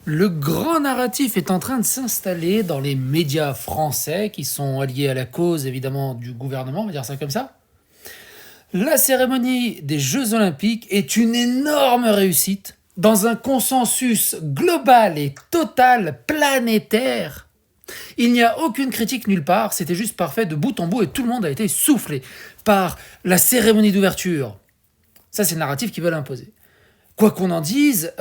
Le grand narratif est en train de s'installer dans les médias français qui sont alliés à la cause évidemment du gouvernement, on va dire ça comme ça. La cérémonie des Jeux Olympiques est une énorme réussite dans un consensus global et total planétaire. Il n'y a aucune critique nulle part, c'était juste parfait de bout en bout et tout le monde a été soufflé par la cérémonie d'ouverture. Ça, c'est le narratif qu'ils veulent imposer. Quoi qu'on en dise,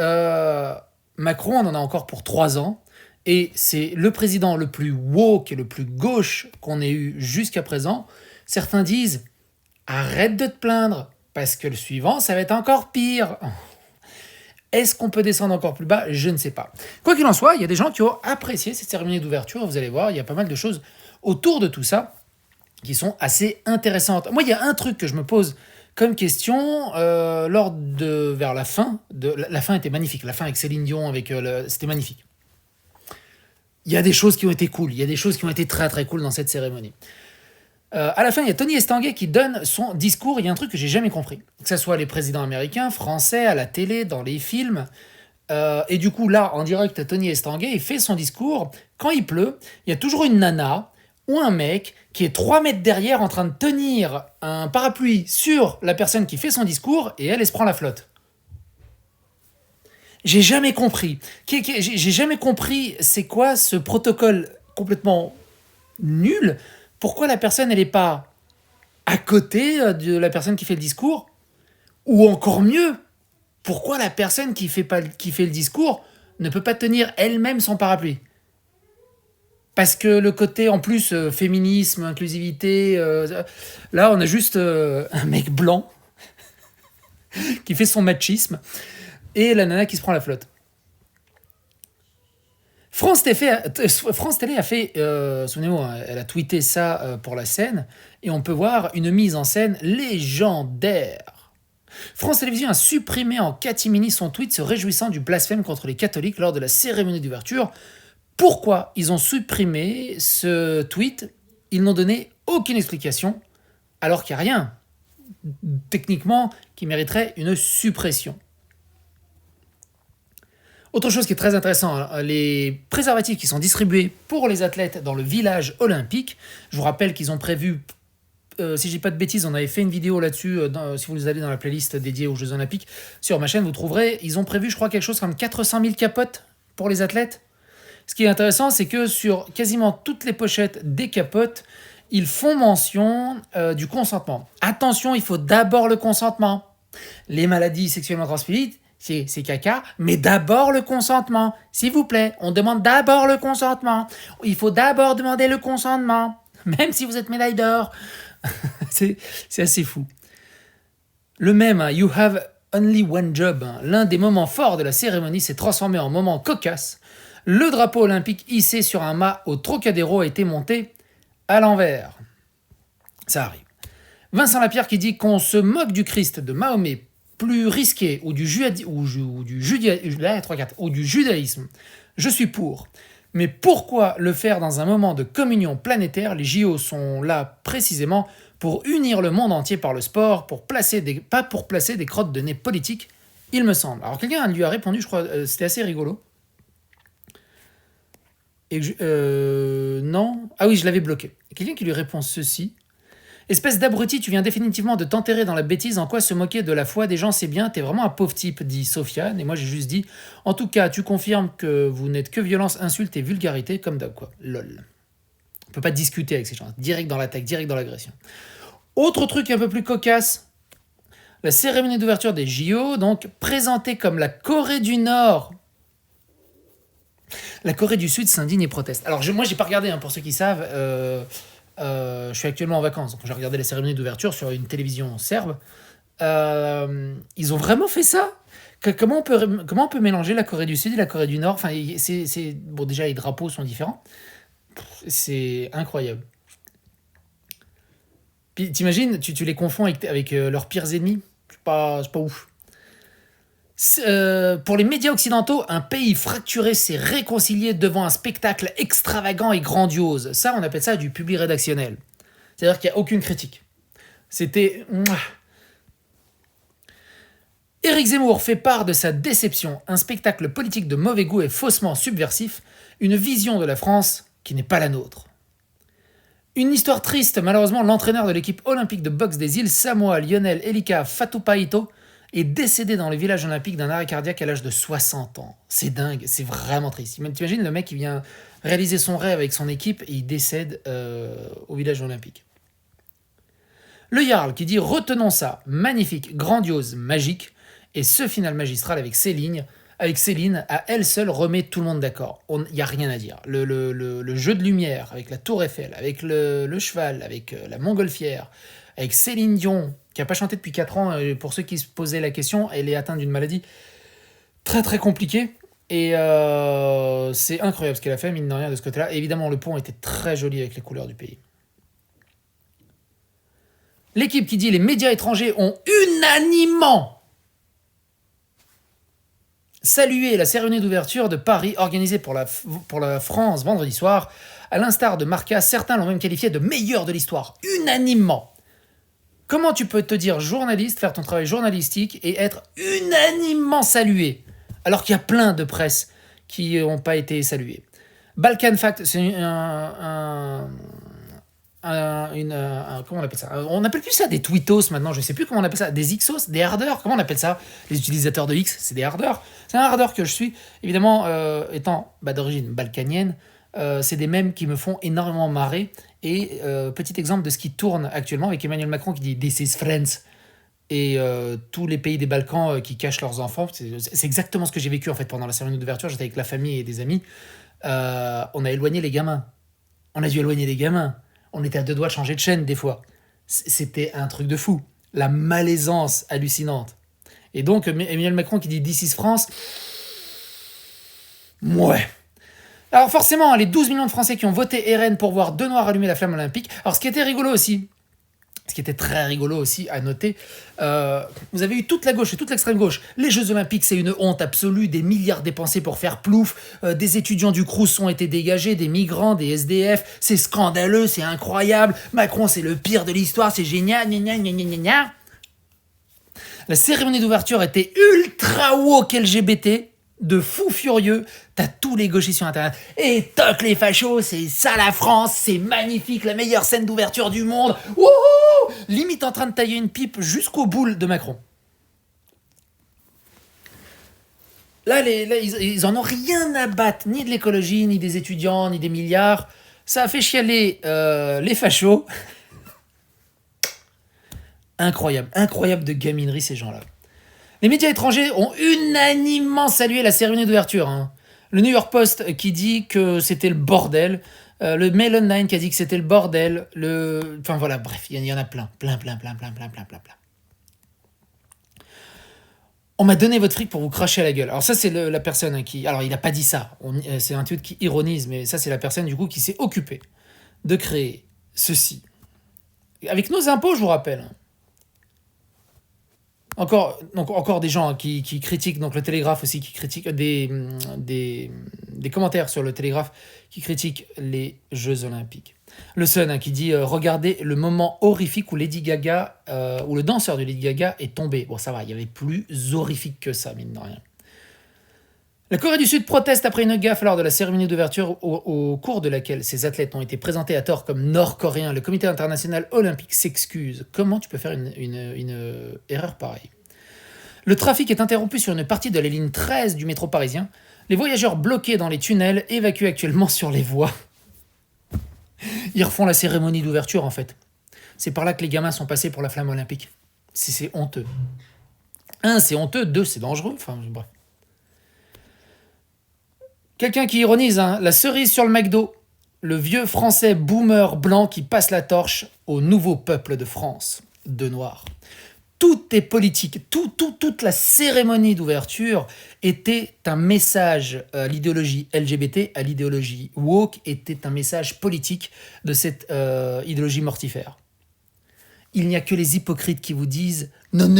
Macron, on en a encore pour 3 ans. Et c'est le président le plus woke et le plus gauche qu'on ait eu jusqu'à présent. Certains disent arrête de te plaindre, parce que le suivant, ça va être encore pire. Est-ce qu'on peut descendre encore plus bas? Je ne sais pas. Quoi qu'il en soit, il y a des gens qui ont apprécié cette cérémonie d'ouverture. Vous allez voir, il y a pas mal de choses autour de tout ça qui sont assez intéressantes. Moi, il y a un truc que je me pose comme question vers la fin. La fin était magnifique. La fin avec Céline Dion, c'était magnifique. Il y a des choses qui ont été cool. Il y a des choses qui ont été très très cool dans cette cérémonie. À la fin, il y a Tony Estanguet qui donne son discours. Il y a un truc que j'ai jamais compris. Que ce soit les présidents américains, français, à la télé, dans les films. Et du coup, là, en direct, Tony Estanguet, il fait son discours. Quand il pleut, il y a toujours une nana ou un mec qui est 3 mètres derrière en train de tenir un parapluie sur la personne qui fait son discours et elle se prend la flotte. J'ai jamais compris. J'ai jamais compris c'est quoi ce protocole complètement nul. Pourquoi la personne, elle n'est pas à côté de la personne qui fait le discours? Ou encore mieux, pourquoi la personne qui fait le discours ne peut pas tenir elle-même son parapluie? Parce que le côté, en plus, féminisme, inclusivité, là, on a juste un mec blanc qui fait son machisme et la nana qui se prend la flotte. France Télé a fait, souvenez-vous, elle a tweeté ça pour la scène, et on peut voir une mise en scène légendaire. France Télévisions a supprimé en catimini son tweet se réjouissant du blasphème contre les catholiques lors de la cérémonie d'ouverture. Pourquoi ils ont supprimé ce tweet? Ils n'ont donné aucune explication, alors qu'il n'y a rien, techniquement, qui mériterait une suppression. Autre chose qui est très intéressant, les préservatifs qui sont distribués pour les athlètes dans le village olympique. Je vous rappelle qu'ils ont prévu, si je dis pas de bêtises, on avait fait une vidéo là-dessus, si vous allez dans la playlist dédiée aux Jeux Olympiques, sur ma chaîne, vous trouverez, ils ont prévu, je crois, quelque chose comme 400 000 capotes pour les athlètes. Ce qui est intéressant, c'est que sur quasiment toutes les pochettes des capotes, ils font mention du consentement. Attention, il faut d'abord le consentement. Les maladies sexuellement transmissibles, c'est caca, mais d'abord le consentement. S'il vous plaît, on demande d'abord le consentement. Il faut d'abord demander le consentement, même si vous êtes médaille d'or. c'est assez fou. Le même, You have only one job, l'un des moments forts de la cérémonie s'est transformé en moment cocasse. Le drapeau olympique hissé sur un mât au Trocadéro a été monté à l'envers. Ça arrive. Vincent Lapierre qui dit qu'on se moque du Christ de Mahomet plus risqué ou du judaïsme, je suis pour. Mais pourquoi le faire dans un moment de communion planétaire? Les JO sont là précisément pour unir le monde entier par le sport, pas pour placer des crottes de nez politiques, il me semble. Alors quelqu'un lui a répondu, je crois, c'était assez rigolo. Non. Ah oui, je l'avais bloqué. Quelqu'un qui lui répond ceci. Espèce d'abruti, tu viens définitivement de t'enterrer dans la bêtise. En quoi se moquer de la foi des gens, c'est bien. T'es vraiment un pauvre type, dit Sofiane. Et moi, j'ai juste dit, en tout cas, tu confirmes que vous n'êtes que violence, insulte et vulgarité, comme d'hab, quoi. Lol. On peut pas discuter avec ces gens. Direct dans l'attaque, direct dans l'agression. Autre truc un peu plus cocasse. La cérémonie d'ouverture des JO, donc, présentée comme la Corée du Nord. La Corée du Sud s'indigne et proteste. Alors, moi, j'ai pas regardé, pour ceux qui savent. Je suis actuellement en vacances, donc j'ai regardé la cérémonie d'ouverture sur une télévision serbe. Ils ont vraiment fait ça? Comment on peut mélanger la Corée du Sud et la Corée du Nord? Enfin, bon, déjà les drapeaux sont différents. C'est incroyable. Puis t'imagines, tu les confonds avec leurs pires ennemis? C'est pas ouf. Pour les médias occidentaux, un pays fracturé s'est réconcilié devant un spectacle extravagant et grandiose. Ça, on appelle ça du public rédactionnel. C'est-à-dire qu'il n'y a aucune critique. C'était... Éric Zemmour fait part de sa déception, un spectacle politique de mauvais goût et faussement subversif, une vision de la France qui n'est pas la nôtre. Une histoire triste, malheureusement, l'entraîneur de l'équipe olympique de boxe des îles Samoa, Lionel Elika Fatupaito, est décédé dans les villages olympiques d'un arrêt cardiaque à l'âge de 60 ans. C'est dingue, c'est vraiment triste. T'imagines le mec qui vient réaliser son rêve avec son équipe et il décède au village olympique. Le Jarl qui dit « Retenons ça, magnifique, grandiose, magique », et ce final magistral avec Céline, à elle seule, remet tout le monde d'accord. Il n'y a rien à dire. Le jeu de lumière, avec la tour Eiffel, avec le cheval, avec la montgolfière, avec Céline Dion, qui n'a pas chanté depuis 4 ans, pour ceux qui se posaient la question, elle est atteinte d'une maladie très très compliquée. Et c'est incroyable ce qu'elle a fait, mine de rien, de ce côté-là. Et évidemment, le pont était très joli avec les couleurs du pays. L'équipe qui dit « Les médias étrangers ont unanimement salué la cérémonie d'ouverture de Paris organisée pour la France vendredi soir. À l'instar de Marca, certains l'ont même qualifié de meilleur de l'histoire. Unanimement. Comment tu peux te dire journaliste, faire ton travail journalistique et être unanimement salué alors qu'il y a plein de presse qui n'ont pas été saluées. Balkan Fact, c'est comment on appelle ça ? On n'appelle plus ça des tweetos maintenant, je ne sais plus comment on appelle ça, des Xos, des hardeurs, comment on appelle ça ? Les utilisateurs de X, c'est des hardeurs. C'est un hardeur que je suis, évidemment, étant d'origine balkanienne, c'est des mèmes qui me font énormément marrer. Et petit exemple de ce qui tourne actuellement avec Emmanuel Macron qui dit « This is friends ». Et tous les pays des Balkans qui cachent leurs enfants, c'est exactement ce que j'ai vécu en fait pendant la cérémonie d'ouverture. J'étais avec la famille et des amis. On a éloigné les gamins. On a dû éloigner les gamins. On était à 2 doigts de changer de chaîne des fois. C'était un truc de fou. La malaisance hallucinante. Et donc Emmanuel Macron qui dit « This is France », ouais. Alors forcément, les 12 millions de Français qui ont voté RN pour voir 2 Noirs allumer la flamme olympique. Alors ce qui était rigolo aussi, ce qui était très rigolo aussi à noter, vous avez eu toute la gauche et toute l'extrême gauche. Les Jeux Olympiques, c'est une honte absolue, des milliards dépensés pour faire plouf, des étudiants du Crous ont été dégagés, des migrants, des SDF, c'est scandaleux, c'est incroyable, Macron c'est le pire de l'histoire, c'est génial, gna gna gna gna gna. La cérémonie d'ouverture était ultra woke LGBT, de fou furieux, t'as tous les gauchistes sur internet. Et toc les fachos, c'est ça la France, c'est magnifique, la meilleure scène d'ouverture du monde. Wouhou, limite en train de tailler une pipe jusqu'au boule de Macron. Là, ils en ont rien à battre, ni de l'écologie, ni des étudiants, ni des milliards. Ça a fait chialer les fachos. Incroyable de gaminerie ces gens-là. Les médias étrangers ont unanimement salué la cérémonie d'ouverture. Hein. Le New York Post qui dit que c'était le bordel. Le Mail Online qui a dit que c'était le bordel. Enfin voilà, bref, il y en a plein. On m'a donné votre fric pour vous cracher à la gueule. Alors ça, c'est la personne qui... Alors, il n'a pas dit ça. C'est un tweet qui ironise, mais ça, c'est la personne, du coup, qui s'est occupée de créer ceci. Avec nos impôts, je vous rappelle. Encore des gens qui critiquent, donc le Télégraphe aussi, qui critiquent des commentaires sur le Télégraphe, qui critiquent les Jeux Olympiques. Le Sun qui dit regardez le moment horrifique où Lady Gaga, où le danseur de Lady Gaga est tombé. Bon, ça va, il y avait plus horrifique que ça, mine de rien. La Corée du Sud proteste après une gaffe lors de la cérémonie d'ouverture au cours de laquelle ces athlètes ont été présentés à tort comme nord-coréens. Le comité international olympique s'excuse. Comment tu peux faire une erreur pareille ? Le trafic est interrompu sur une partie de la ligne 13 du métro parisien. Les voyageurs bloqués dans les tunnels évacués actuellement sur les voies. Ils refont la cérémonie d'ouverture en fait. C'est par là que les gamins sont passés pour la flamme olympique. C'est honteux. 1, c'est honteux. 2, c'est dangereux. Enfin, bref. Quelqu'un qui ironise, hein, la cerise sur le McDo, le vieux français boomer blanc qui passe la torche au nouveau peuple de France, de Noirs. Tout est politique, toute la cérémonie d'ouverture était un message à l'idéologie LGBT, à l'idéologie woke, était un message politique de cette idéologie mortifère. Il n'y a que les hypocrites qui vous disent « Non,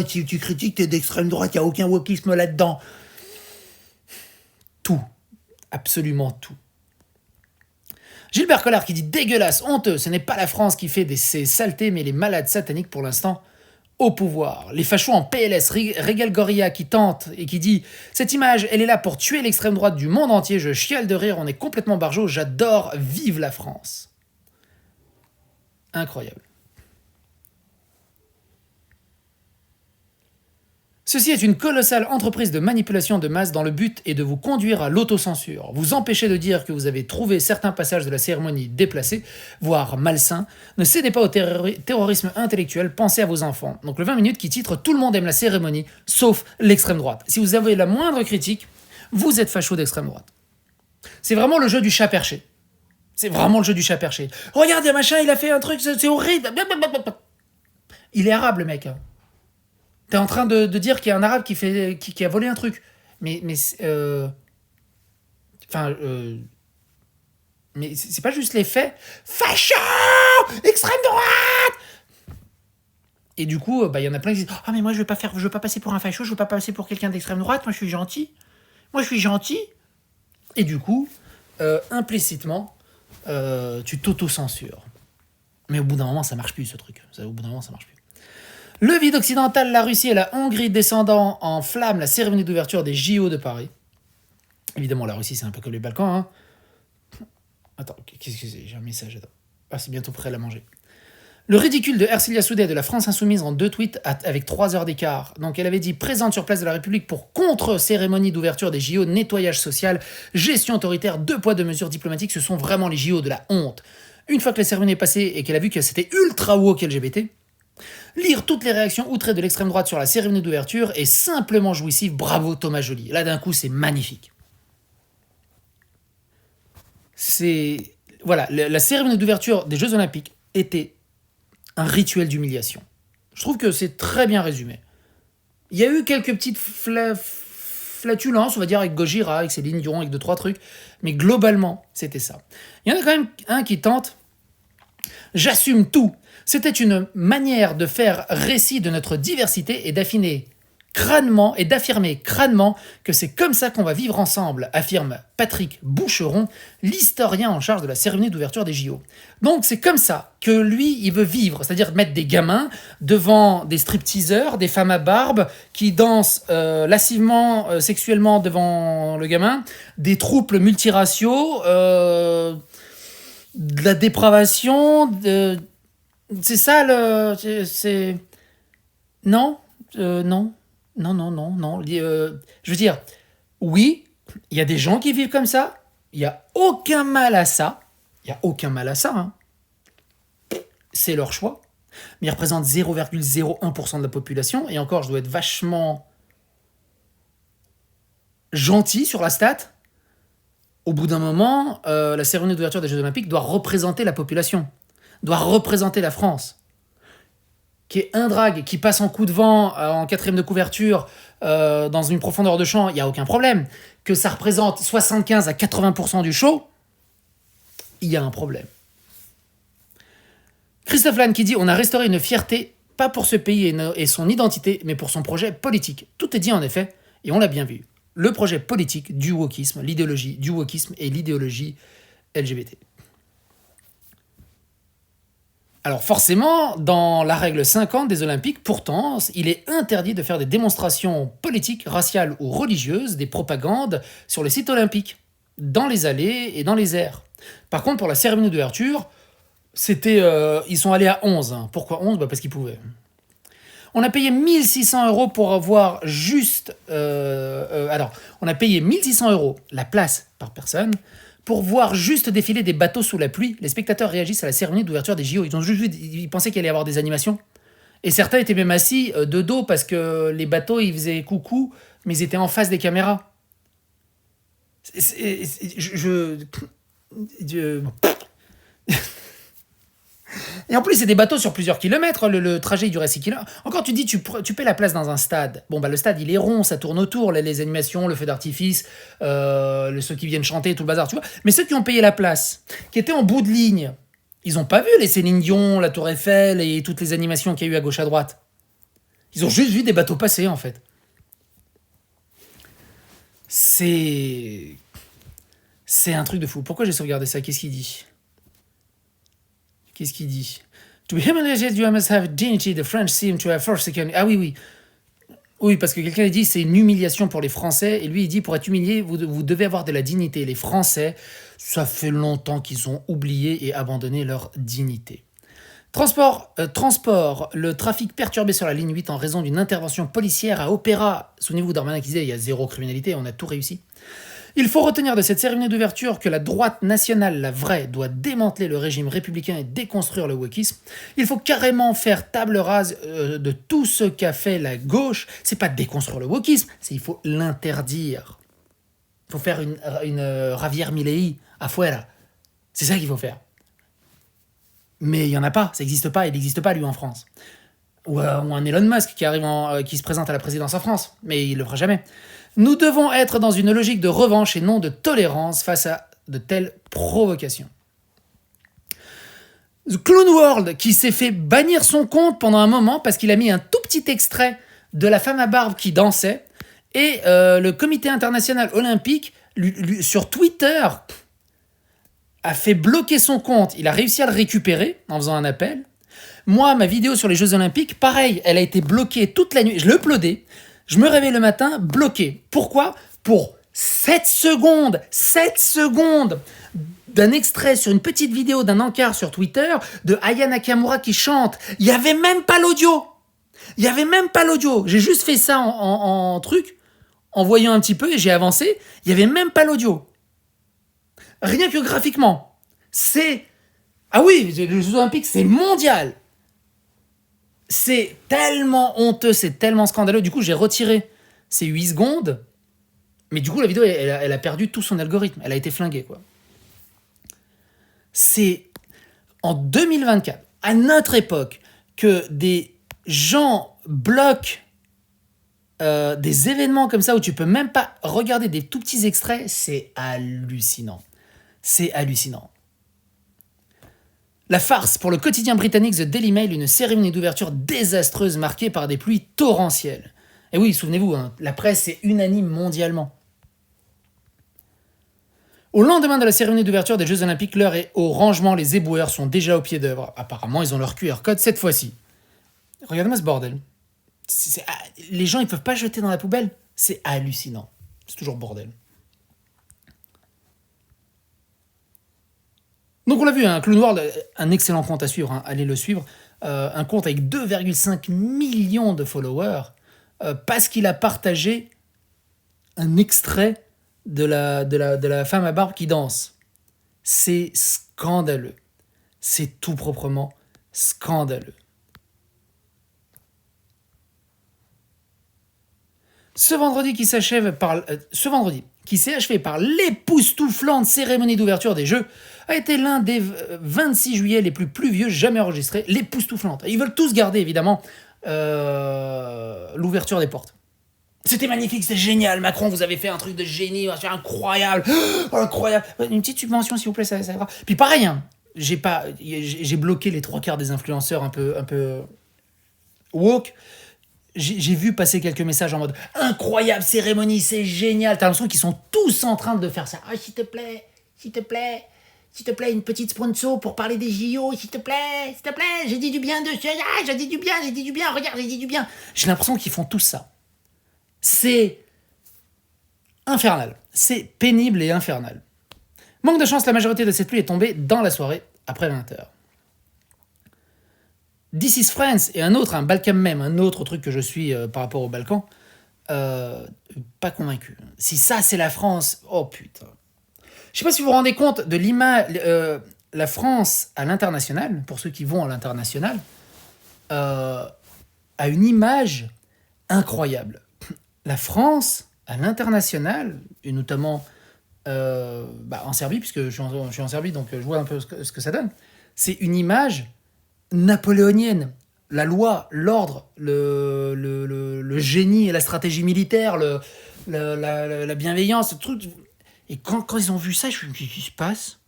tu critiques, t'es d'extrême droite, il n'y a aucun wokisme là-dedans ». Tout, absolument tout. Gilbert Collard qui dit dégueulasse, honteux, ce n'est pas la France qui fait ces saletés, mais les malades sataniques pour l'instant au pouvoir. Les fachos en PLS, Régal Gorilla qui tente et qui dit « Cette image, elle est là pour tuer l'extrême droite du monde entier, je chiale de rire, on est complètement barjot, j'adore, vive la France !» Incroyable. Ceci est une colossale entreprise de manipulation de masse dont le but est de vous conduire à l'autocensure, vous empêcher de dire que vous avez trouvé certains passages de la cérémonie déplacés, voire malsains. Ne cédez pas au terrorisme intellectuel, pensez à vos enfants. Donc le 20 minutes qui titre « Tout le monde aime la cérémonie, sauf l'extrême droite ». Si vous avez la moindre critique, vous êtes facho d'extrême droite. C'est vraiment le jeu du chat perché. C'est vraiment le jeu du chat perché. Regarde, machin, il a fait un truc, c'est horrible. Il est arabe, le mec. T'es en train de dire qu'il y a un arabe qui a volé un truc. Mais c'est pas juste les faits. Facho, extrême droite. Et du coup, y en a plein qui disent mais moi je veux pas passer pour un facho, je veux pas passer pour quelqu'un d'extrême droite. Moi je suis gentil. Et du coup, implicitement, tu t'auto-censures. Mais au bout d'un moment, ça marche plus ce truc. Le vide occidental, la Russie et la Hongrie descendant en flammes la cérémonie d'ouverture des JO de Paris. Évidemment, la Russie, c'est un peu comme les Balkans. Hein. Attends, qu'est-ce que c'est ? J'ai un message. Attends. Ah, c'est bientôt prêt à la manger. Le ridicule de Ercilia Soudet de la France Insoumise en 2 tweets avec 3 heures d'écart. Donc elle avait dit présente sur place de la République pour contre-cérémonie d'ouverture des JO, nettoyage social, gestion autoritaire, 2 poids 2 mesures diplomatiques, ce sont vraiment les JO de la honte. Une fois que la cérémonie est passée et qu'elle a vu que c'était ultra woke LGBT, lire toutes les réactions outrées de l'extrême droite sur la cérémonie d'ouverture est simplement jouissif, bravo Thomas Joly. Là d'un coup c'est magnifique. Voilà, la cérémonie d'ouverture des Jeux Olympiques était un rituel d'humiliation. Je trouve que c'est très bien résumé. Il y a eu quelques petites flatulences, on va dire, avec Gojira, avec Céline Dion, avec 2-3 trucs, mais globalement, c'était ça. Il y en a quand même un qui tente « J'assume tout ». C'était une manière de faire récit de notre diversité et d'affirmer crânement que c'est comme ça qu'on va vivre ensemble, affirme Patrick Boucheron, l'historien en charge de la cérémonie d'ouverture des JO. Donc c'est comme ça que lui, il veut vivre, c'est-à-dire mettre des gamins devant des stripteaseurs, des femmes à barbe qui dansent lascivement, sexuellement devant le gamin, des troupes multiraciaux, de la dépravation, c'est ça le... C'est... Non. Je veux dire, oui, il y a des gens qui vivent comme ça. Il n'y a aucun mal à ça. Hein. C'est leur choix. Mais ils représentent 0,01% de la population. Et encore, je dois être vachement gentil sur la stat. Au bout d'un moment, la cérémonie d'ouverture des Jeux Olympiques doit représenter la population. Doit représenter la France. Qui est un drague, qui passe en coup de vent en 4ème de couverture dans une profondeur de champ, il n'y a aucun problème. Que ça représente 75 à 80% du show, il y a un problème. Christophe Lannes qui dit « On a restauré une fierté, pas pour ce pays et son identité, mais pour son projet politique. » Tout est dit en effet, et on l'a bien vu. Le projet politique du wokisme, l'idéologie du wokisme et l'idéologie LGBT. Alors forcément, dans la règle 50 des Olympiques, pourtant, il est interdit de faire des démonstrations politiques, raciales ou religieuses, des propagandes sur les sites olympiques, dans les allées et dans les airs. Par contre, pour la cérémonie d'ouverture, ils sont allés à 11. Pourquoi 11 ? Parce qu'ils pouvaient. On a payé 1 600 € pour avoir juste... on a payé 1 600 € la place par personne pour voir juste défiler des bateaux sous la pluie. Les spectateurs réagissent à la cérémonie d'ouverture des JO. Ils pensaient qu'il allait y avoir des animations. Et certains étaient même assis de dos parce que les bateaux, ils faisaient coucou, mais ils étaient en face des caméras. Et en plus, c'est des bateaux sur plusieurs kilomètres. Le trajet durait 6 kilomètres. Encore, tu dis, tu paies la place dans un stade. Bon, le stade, il est rond, ça tourne autour. Les animations, le feu d'artifice, ceux qui viennent chanter, tout le bazar, tu vois. Mais ceux qui ont payé la place, qui étaient en bout de ligne, ils n'ont pas vu les Céline Dion, la Tour Eiffel et toutes les animations qu'il y a eu à gauche à droite. Ils ont juste vu des bateaux passer, en fait. C'est un truc de fou. Pourquoi j'ai sauvegardé ça ? Qu'est-ce qu'il dit ? To be humiliated, you must have dignity. The French seem to have forsaken. Ah oui, oui. Oui, parce que quelqu'un a dit c'est une humiliation pour les Français. Et lui, il dit pour être humilié, vous devez avoir de la dignité. Les Français, ça fait longtemps qu'ils ont oublié et abandonné leur dignité. Transport, le trafic perturbé sur la ligne 8 en raison d'une intervention policière à Opéra. Souvenez-vous d'Armanin qui disait il y a zéro criminalité, on a tout réussi. Il faut retenir de cette cérémonie d'ouverture que la droite nationale, la vraie, doit démanteler le régime républicain et déconstruire le wokisme. Il faut carrément faire table rase de tout ce qu'a fait la gauche. C'est pas déconstruire le wokisme, c'est il faut l'interdire. Il faut faire une Javier Milei afuera. C'est ça qu'il faut faire. Mais il n'y en a pas, ça n'existe pas, il n'existe pas lui en France. Ou un Elon Musk qui se présente à la présidence en France, mais il ne le fera jamais. Nous devons être dans une logique de revanche et non de tolérance face à de telles provocations. The Clown World, qui s'est fait bannir son compte pendant un moment parce qu'il a mis un tout petit extrait de la femme à barbe qui dansait, et le comité international olympique, sur Twitter, a fait bloquer son compte. Il a réussi à le récupérer en faisant un appel. Moi, ma vidéo sur les Jeux Olympiques, pareil, elle a été bloquée toute la nuit. Je l'uploadais. Je me réveille le matin, bloqué. Pourquoi ? Pour 7 secondes d'un extrait sur une petite vidéo d'un encart sur Twitter de Aya Nakamura qui chante. Il n'y avait même pas l'audio. J'ai juste fait ça en truc, en voyant un petit peu et j'ai avancé. Il n'y avait même pas l'audio. Rien que graphiquement. Ah oui, les Jeux Olympiques, c'est mondial. C'est tellement honteux, c'est tellement scandaleux. Du coup, j'ai retiré ces 8 secondes. Mais du coup, la vidéo, elle a perdu tout son algorithme. Elle a été flinguée, quoi. C'est en 2024, à notre époque, que des gens bloquent des événements comme ça où tu peux même pas regarder des tout petits extraits. C'est hallucinant. La farce pour le quotidien britannique The Daily Mail, une cérémonie d'ouverture désastreuse marquée par des pluies torrentielles. Et oui, souvenez-vous, la presse est unanime mondialement. Au lendemain de la cérémonie d'ouverture des Jeux Olympiques, l'heure est au rangement, les éboueurs sont déjà au pied d'œuvre. Apparemment, ils ont leur QR code cette fois-ci. Regardez-moi ce bordel. Les gens, ils peuvent pas jeter dans la poubelle. C'est hallucinant. C'est toujours bordel. Donc on l'a vu, Clown World, un excellent compte à suivre, allez le suivre. Un compte avec 2,5 millions de followers, parce qu'il a partagé un extrait de la femme à barbe qui danse. C'est scandaleux. C'est tout proprement scandaleux. Ce vendredi qui s'est achevé par l'époustouflante cérémonie d'ouverture des Jeux a été l'un des 26 juillet les plus pluvieux jamais enregistrés. L'époustouflante. Ils veulent tous garder, évidemment, l'ouverture des portes. C'était magnifique, c'était génial. Macron, vous avez fait un truc de génie, c'est incroyable. Incroyable. Une petite subvention, s'il vous plaît, ça ira. Puis pareil, j'ai bloqué les 3/4 des influenceurs un peu woke. J'ai vu passer quelques messages en mode incroyable cérémonie, c'est génial. T'as l'impression qu'ils sont tous en train de faire ça. Ah, s'il te plaît, une petite sponsor pour parler des JO, s'il te plaît, j'ai dit du bien de ça, j'ai dit du bien, regarde, j'ai dit du bien. J'ai l'impression qu'ils font tout ça. C'est infernal. C'est pénible et infernal. Manque de chance, la majorité de cette pluie est tombée dans la soirée, après 20h. This is France et un Balkan même, un autre truc que je suis par rapport au Balkan, pas convaincu. Si ça c'est la France, oh putain. Je sais pas si vous vous rendez compte de l'image, la France à l'international, pour ceux qui vont à l'international, a une image incroyable. La France à l'international, et notamment en Serbie, puisque je suis en Serbie, donc je vois un peu ce que ça donne, c'est une image napoléonienne. La loi, l'ordre, le génie et la stratégie militaire, la bienveillance, le truc. Et quand ils ont vu ça, je me suis dit, qu'est-ce qui se passe ?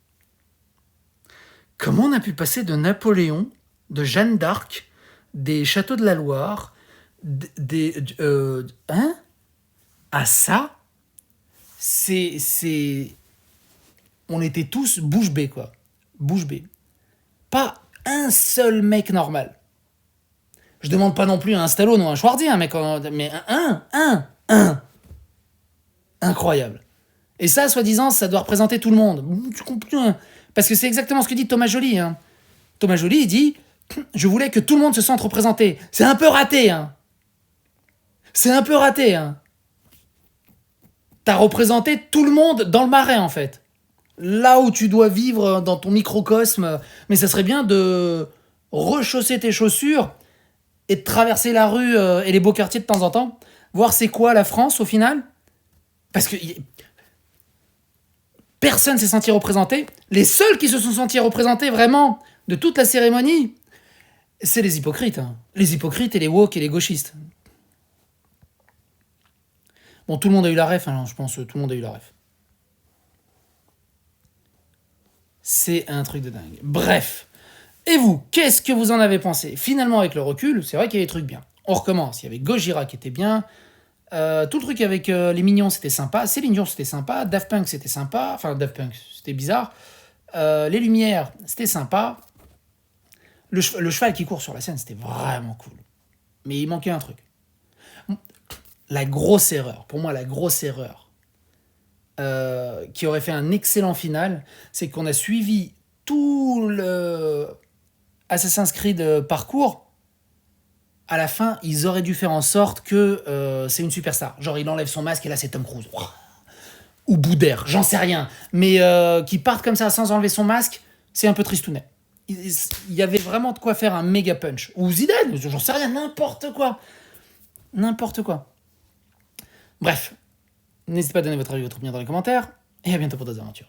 Comment on a pu passer de Napoléon, de Jeanne d'Arc, des châteaux de la Loire, à ça ? On était tous bouche bée, quoi. Bouche bée. Pas Un seul mec normal. Je demande pas non plus un Stallone ou un Schwarzy, un mec, mais un. Incroyable. Et ça, soi-disant, ça doit représenter tout le monde. Tu comprends? Parce que c'est exactement ce que dit Thomas Joly. Hein. Thomas Joly, il dit « Je voulais que tout le monde se sente représenté. » C'est un peu raté. Hein. C'est un peu raté. Hein. T'as représenté tout le monde dans le Marais, en fait. Là où tu dois vivre dans ton microcosme. Mais ça serait bien de rechausser tes chaussures et de traverser la rue et les beaux quartiers de temps en temps. Voir c'est quoi la France, au final. Parce que personne s'est senti représenté. Les seuls qui se sont sentis représentés vraiment de toute la cérémonie, c'est les hypocrites. Hein. Les hypocrites et les woke et les gauchistes. Bon, tout le monde a eu la ref, hein, je pense, tout le monde a eu la ref. C'est un truc de dingue. Bref. Et vous, qu'est-ce que vous en avez pensé? Finalement, avec le recul, c'est vrai qu'il y a des trucs bien. On recommence. Il y avait Gojira qui était bien. Tout le truc avec les Mignons, c'était sympa. Céline Dion, c'était sympa. Daft Punk, c'était sympa. Enfin, Daft Punk, c'était bizarre. Les Lumières, c'était sympa. Le cheval qui court sur la scène, c'était vraiment cool. Mais il manquait un truc. La grosse erreur, pour moi, la grosse erreur, qui aurait fait un excellent final, c'est qu'on a suivi tout le Assassin's Creed parcours. À la fin, ils auraient dû faire en sorte que c'est une superstar. Genre, il enlève son masque et là, c'est Tom Cruise. Ou Boudère, j'en sais rien. Mais qui partent comme ça sans enlever son masque, c'est un peu tristounet. Il y avait vraiment de quoi faire un méga punch. Ou Zidane, j'en sais rien, n'importe quoi. N'importe quoi. Bref, n'hésitez pas à donner votre avis, votre opinion dans les commentaires. Et à bientôt pour d'autres aventures.